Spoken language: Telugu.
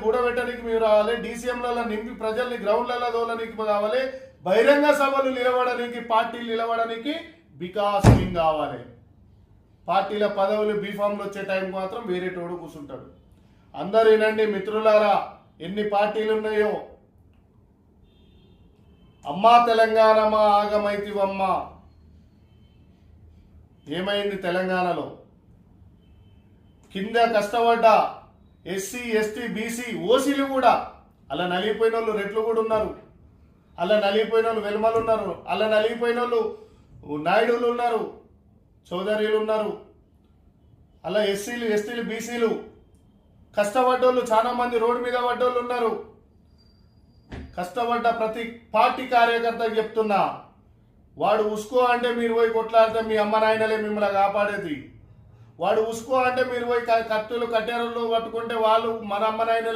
కూడబెట్టడానికి మీరు రావాలి, డీసీఎంలలో నింపి ప్రజల్ని గ్రౌండ్లలో తోలడానికి కావాలి, బహిరంగ సభలు నిలబడడానికి, పార్టీలు నిలబడడానికి వికాస్ కింగ్ కావాలి. పార్టీల పదవులు బీఫామ్లు వచ్చే టైం మాత్రం వేరే తోడు కూర్చుంటాడు. అందరూ వినండి మిత్రులారా, ఎన్ని పార్టీలు ఉన్నాయో. అమ్మా తెలంగాణ మా ఆగమైతివమ్మ. ఏమైంది తెలంగాణలో? కింద కష్టపడ్డ ఎస్సీ ఎస్టీ బీసీ ఓసీలు కూడా అలా నలిగిపోయిన వాళ్ళు రెట్లు కూడా ఉన్నారు, అలా నలిగిపోయిన వాళ్ళు వెల్మలు ఉన్నారు, అలా నలిగిపోయిన వాళ్ళు నాయుడులు ఉన్నారు, చౌదరీలు ఉన్నారు. అలా ఎస్సీలు ఎస్టీలు బీసీలు కష్టపడ్డోళ్ళు చాలా మంది రోడ్డు మీద పడ్డోళ్ళు ఉన్నారు. కష్టపడ్డ ప్రతి పార్టీ కార్యకర్తకు చెప్తున్నా, వాడు ఉసుకో అంటే మీరు పోయి కొట్లాడితే మీ అమ్మ నాయనలే మిమ్మల్ని కాపాడేది. వాడు ఉసుకో అంటే మీరు పోయి కత్తులు కట్టెరలు పట్టుకుంటే వాళ్ళు మన అమ్మ నాయనలే